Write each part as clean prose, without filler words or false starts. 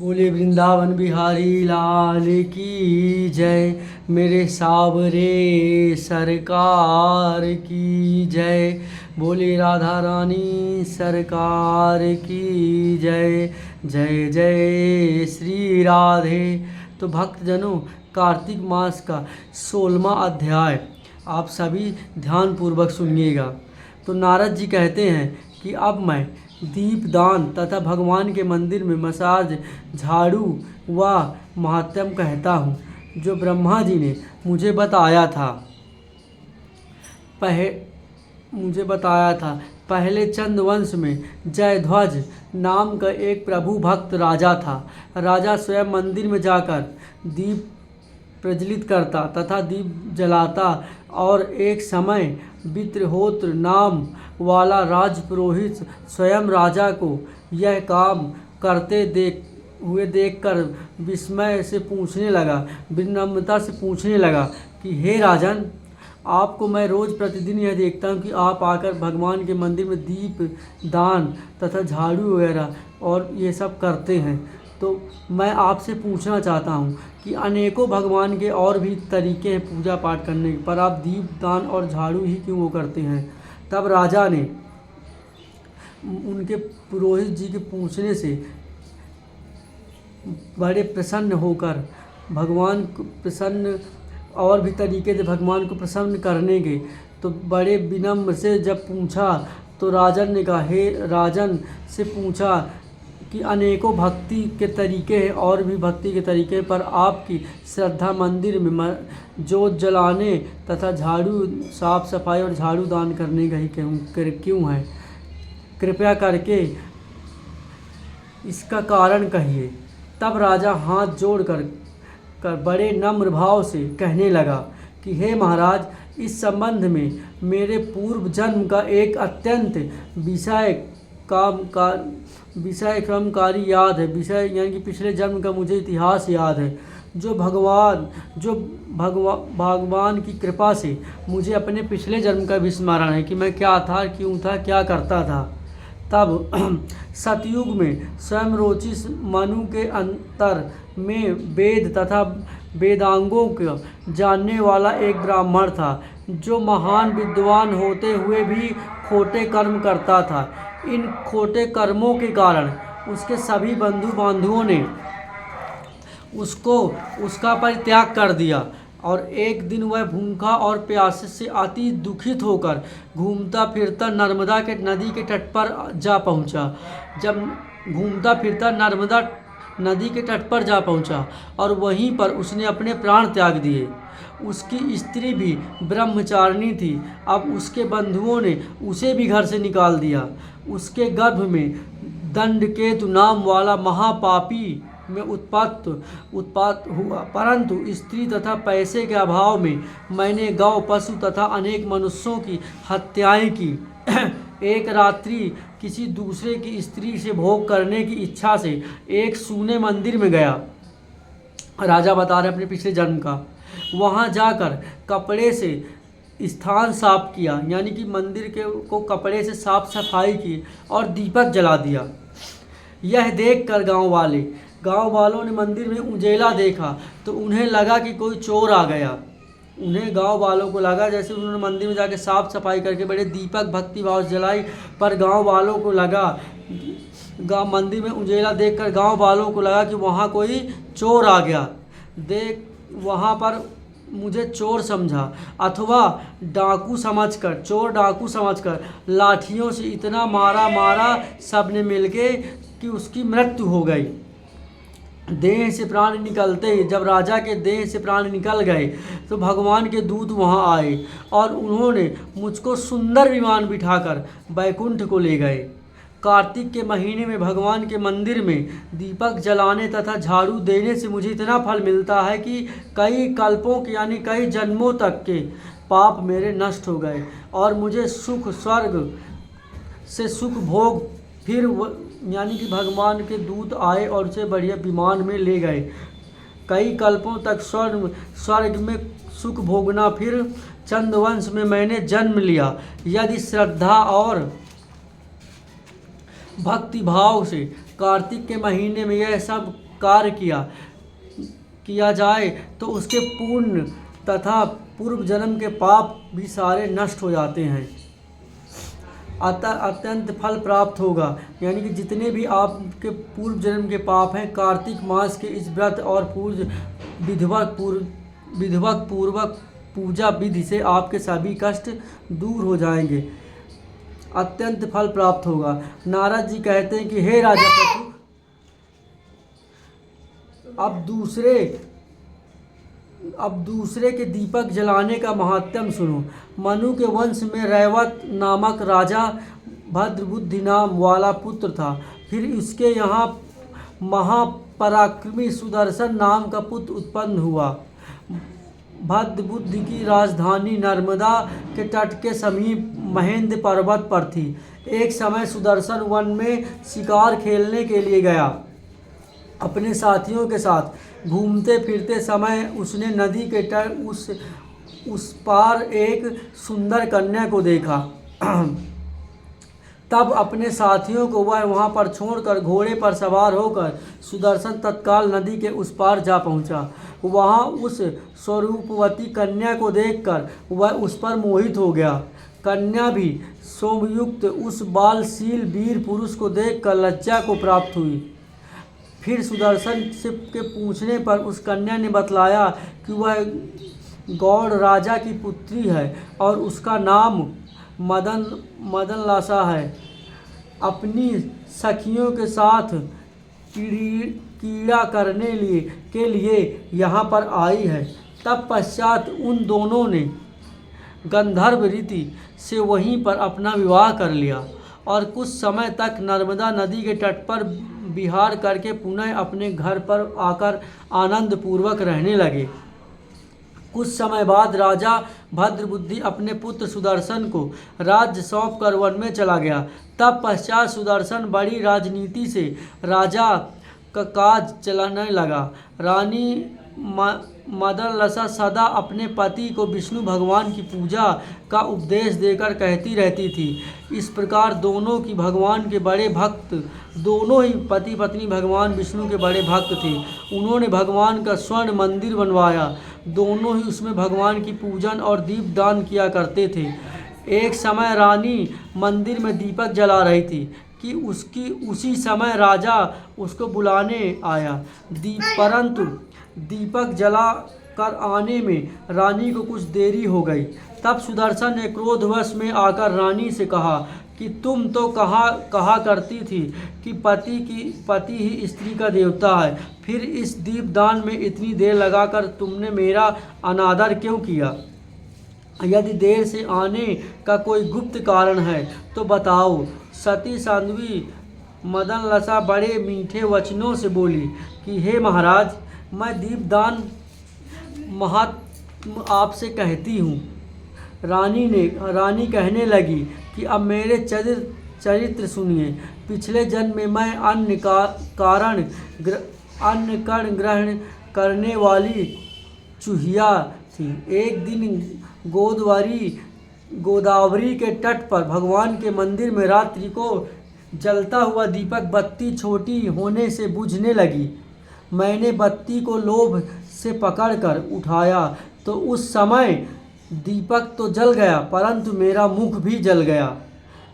बोले वृंदावन बिहारी लाल की जय। मेरे सावरे सरकार की जय। बोले राधा रानी सरकार की जय। जय जय श्री राधे। तो भक्तजनों, कार्तिक मास का 16वां अध्याय आप सभी ध्यानपूर्वक सुनिएगा। तो नारद जी कहते हैं कि अब मैं दीपदान तथा भगवान के मंदिर में मसाज, झाड़ू व महात्म कहता हूँ, जो ब्रह्मा जी ने मुझे बताया था। पहले चंद्रवंश में जयध्वज नाम का एक प्रभु भक्त राजा था। राजा स्वयं मंदिर में जाकर दीप प्रज्वलित करता तथा दीप जलाता, और एक समय वित्रहोत्र नाम वाला राजपुरोहित स्वयं राजा को यह काम करते देखकर विनम्रता से पूछने लगा कि हे राजन, आपको मैं रोज़ प्रतिदिन यह देखता हूँ कि आप आकर भगवान के मंदिर में दीप दान तथा झाड़ू वगैरह और ये सब करते हैं। तो मैं आपसे पूछना चाहता हूँ कि अनेकों भगवान के और भी तरीके हैं पूजा पाठ करने के, पर आप दीप दान और झाड़ू ही क्यों वो करते हैं। तब राजा ने उनके पुरोहित जी के पूछने से बड़े प्रसन्न होकर भगवान को प्रसन्न और भी तरीके से भगवान को प्रसन्न करने के, तो बड़े विनम्र से जब पूछा तो राजन ने कहा, हे राजन से पूछा कि अनेकों भक्ति के तरीके हैं और भी भक्ति के तरीके हैं, पर आपकी श्रद्धा मंदिर में जोत जलाने तथा झाड़ू साफ सफाई और झाड़ू दान करने का ही क्यों है। कृपया करके इसका कारण कहिए। तब राजा हाथ जोड़कर बड़े नम्र भाव से कहने लगा कि हे महाराज, इस संबंध में मेरे पूर्व जन्म का एक अत्यंत विषयक्रमकारी याद है। विषय यानी कि पिछले जन्म का मुझे इतिहास याद है, जो भगवान की कृपा से मुझे अपने पिछले जन्म का भी स्मरण है कि मैं क्या था, क्यों था, क्या करता था। तब सतयुग में स्वयं रोचि मनु के अंतर में वेद तथा वेदांगों को जानने वाला एक ब्राह्मण था, जो महान विद्वान होते हुए भी खोटे कर्म करता था। इन खोटे कर्मों के कारण उसके सभी बंधु बांधवों ने उसका परित्याग कर दिया, और एक दिन वह भूखा और प्यासे से अति दुखित होकर घूमता फिरता नर्मदा के नदी के तट पर जा पहुंचा। जब घूमता फिरता नर्मदा नदी के तट पर जा पहुंचा और वहीं पर उसने अपने प्राण त्याग दिए। उसकी स्त्री भी ब्रह्मचारिणी थी। अब उसके बंधुओं ने उसे भी घर से निकाल दिया। उसके गर्भ में दंडकेतु नाम वाला महापापी में उत्पात हुआ, परंतु स्त्री तथा पैसे के अभाव में मैंने गौ पशु तथा अनेक मनुष्यों की हत्याएं की। एक रात्रि किसी दूसरे की स्त्री से भोग करने की इच्छा से एक सूने मंदिर में गया। राजा बता रहे अपने पिछले जन्म का। वहां जाकर कपड़े से स्थान साफ किया, यानी कि मंदिर को कपड़े से साफ सफाई की और दीपक जला दिया। यह देखकर गांव वालों ने मंदिर में उजेला देखा, तो उन्हें लगा कि कोई चोर आ गया। उन्हें गांव वालों को लगा, जैसे उन्होंने मंदिर में जाके साफ सफाई करके बड़े दीपक भक्ति भाव से जलाई, पर गांव वालों को लगा, मंदिर में उजेला देखकर गांव वालों को लगा कि वहां कोई चोर आ गया। वहां पर मुझे चोर समझा अथवा डाकू समझकर लाठियों से इतना मारा सबने मिलके कि उसकी मृत्यु हो गई। देह से प्राण निकलते ही, जब राजा के देह से प्राण निकल गए, तो भगवान के दूत वहां आए और उन्होंने मुझको सुंदर विमान बिठाकर बैकुंठ को ले गए। कार्तिक के महीने में भगवान के मंदिर में दीपक जलाने तथा झाड़ू देने से मुझे इतना फल मिलता है कि कई कल्पों के यानी कई जन्मों तक के पाप मेरे नष्ट हो गए, और मुझे स्वर्ग से सुख भोग फिर यानी कि भगवान के दूत आए और उसे बढ़िया विमान में ले गए। कई कल्पों तक स्वर्ग में सुख भोगना। फिर चंद्रवंश में मैंने जन्म लिया। यदि श्रद्धा और भक्ति भाव से कार्तिक के महीने में यह सब कार्य किया जाए तो उसके पुण्य तथा पूर्व जन्म के पाप भी सारे नष्ट हो जाते हैं। अत्यंत फल प्राप्त होगा, यानी कि जितने भी आपके पूर्व जन्म के पाप हैं, कार्तिक मास के इस व्रत और विधिवत पूर्वक पूजा विधि से आपके सभी कष्ट दूर हो जाएंगे, अत्यंत फल प्राप्त होगा। नारद जी कहते हैं कि हे राजा प्रभु, अब दूसरे के दीपक जलाने का महात्म्य सुनो। मनु के वंश में रैवत नामक राजा भद्रबुद्धि नाम वाला पुत्र था। फिर इसके यहाँ महापराक्रमी सुदर्शन नाम का पुत्र उत्पन्न हुआ। भद्रबुद्धि की राजधानी नर्मदा के तट के समीप महेंद्र पर्वत पर थी। एक समय सुदर्शन वन में शिकार खेलने के लिए गया। अपने साथियों के साथ घूमते फिरते समय उसने नदी के तट उस पार एक सुंदर कन्या को देखा। तब अपने साथियों को वह वहां पर छोड़कर घोड़े पर सवार होकर सुदर्शन तत्काल नदी के उस पार जा पहुंचा। वहां उस स्वरूपवती कन्या को देखकर वह उस पर मोहित हो गया। कन्या भी शोभयुक्त उस बालशील वीर पुरुष को देखकर लज्जा को प्राप्त हुई। फिर सुदर्शन से के पूछने पर उस कन्या ने बतलाया कि वह गौड़ राजा की पुत्री है और उसका नाम मदनलासा है। अपनी सखियों के साथ क्रीड़ा करने के लिए यहाँ पर आई है। तब पश्चात उन दोनों ने गंधर्व रीति से वहीं पर अपना विवाह कर लिया और कुछ समय तक नर्मदा नदी के तट पर विहार करके पुनः अपने घर पर आकर आनंद पूर्वक रहने लगे। कुछ समय बाद राजा भद्रबुद्धि अपने पुत्र सुदर्शन को राज्य सौंप कर वन में चला गया। तब पश्चात सुदर्शन बड़ी राजनीति से राजा का काज चलाने लगा। रानी मदनलसा सदा अपने पति को विष्णु भगवान की पूजा का उपदेश देकर कहती रहती थी। इस प्रकार दोनों ही पति पत्नी भगवान विष्णु के बड़े भक्त थे। उन्होंने भगवान का स्वर्ण मंदिर बनवाया। दोनों ही उसमें भगवान की पूजन और दीपदान किया करते थे। एक समय रानी मंदिर में दीपक जला रही थी कि उसी समय राजा उसको बुलाने आया। परंतु दीपक जला कर आने में रानी को कुछ देरी हो गई। तब सुदर्शन ने क्रोधवश में आकर रानी से कहा कि तुम तो कहा करती थी कि पति ही स्त्री का देवता है, फिर इस दीपदान में इतनी देर लगाकर तुमने मेरा अनादर क्यों किया? यदि देर से आने का कोई गुप्त कारण है तो बताओ। सती साध्वी मदनलसा बड़े मीठे वचनों से बोली कि हे महाराज, मैं दीपदान महात्म आपसे कहती हूँ। रानी कहने लगी कि अब मेरे चरित्र सुनिए। पिछले जन्म में मैं अन्न कण ग्रहण करने वाली चूहिया थी। एक दिन गोदावरी के तट पर भगवान के मंदिर में रात्रि को जलता हुआ दीपक बत्ती छोटी होने से बुझने लगी। मैंने बत्ती को लोभ से पकड़कर उठाया तो उस समय दीपक तो जल गया, परंतु मेरा मुख भी जल गया।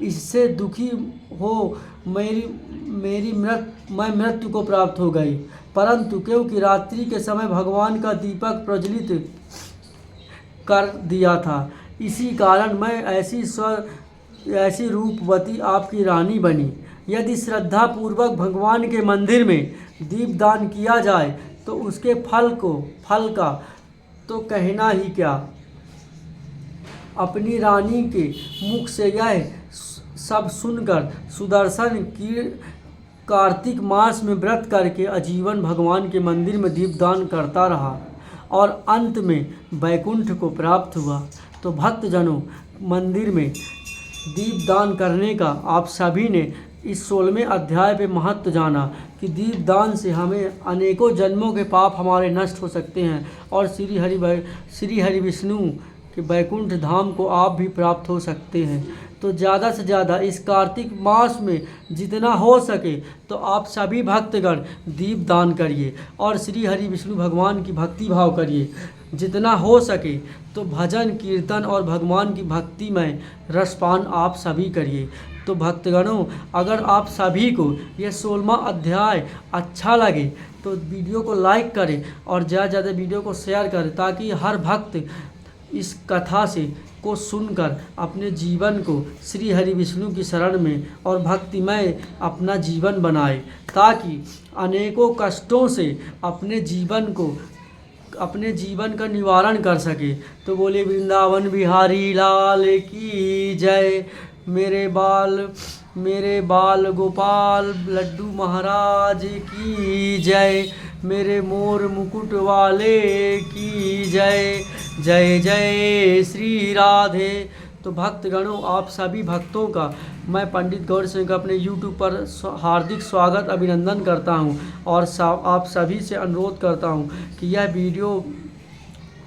इससे दुखी हो मैं मृत्यु को प्राप्त हो गई। परंतु क्योंकि रात्रि के समय भगवान का दीपक प्रज्वलित कर दिया था, इसी कारण मैं ऐसी रूपवती आपकी रानी बनी। यदि श्रद्धा पूर्वक भगवान के मंदिर में दीपदान किया जाए तो उसके फल का तो कहना ही क्या। अपनी रानी के मुख से यह सब सुनकर सुदर्शन की कार्तिक मास में व्रत करके आजीवन भगवान के मंदिर में दीपदान करता रहा और अंत में वैकुंठ को प्राप्त हुआ। तो भक्तजनों, मंदिर में दीपदान करने का आप सभी ने इस 16वें अध्याय पे महत्व जाना कि दीपदान से हमें अनेकों जन्मों के पाप हमारे नष्ट हो सकते हैं और श्री हरि विष्णु के वैकुंठ धाम को आप भी प्राप्त हो सकते हैं। तो ज़्यादा से ज़्यादा इस कार्तिक मास में जितना हो सके तो आप सभी भक्तगण दीप दान करिए और श्री हरि विष्णु भगवान की भक्ति भाव करिए। जितना हो सके तो भजन कीर्तन और भगवान की भक्ति में रसपान आप सभी करिए। तो भक्तगणों, अगर आप सभी को यह 16वां अध्याय अच्छा लगे तो वीडियो को लाइक करें और ज़्यादा से ज़्यादा वीडियो को शेयर करें, ताकि हर भक्त इस कथा से को सुनकर अपने जीवन को श्री हरि विष्णु की शरण में और भक्तिमय अपना जीवन बनाए, ताकि अनेकों कष्टों से अपने जीवन का निवारण कर सके। तो बोले वृंदावन बिहारी लाल की जय। मेरे बाल गोपाल लड्डू महाराज की जय। मेरे मोर मुकुट वाले की जय। जय जय श्री राधे। तो भक्तगणों, आप सभी भक्तों का मैं पंडित गौर सिंह का अपने YouTube पर हार्दिक स्वागत अभिनंदन करता हूं और आप सभी से अनुरोध करता हूं कि यह वीडियो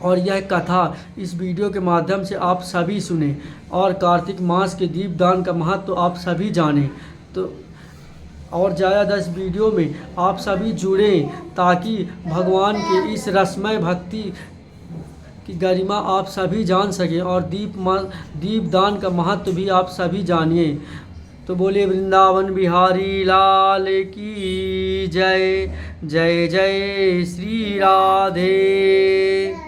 और यह कथा इस वीडियो के माध्यम से आप सभी सुने और कार्तिक मास के दीपदान का महत्व तो आप सभी जानें। तो और ज़्यादा इस वीडियो में आप सभी जुड़ें, ताकि भगवान के इस रसमय भक्ति की गरिमा आप सभी जान सकें और दीपदान का महत्व भी आप सभी जानिए। तो बोले वृंदावन बिहारी लाल की जय। जय जय श्री राधे।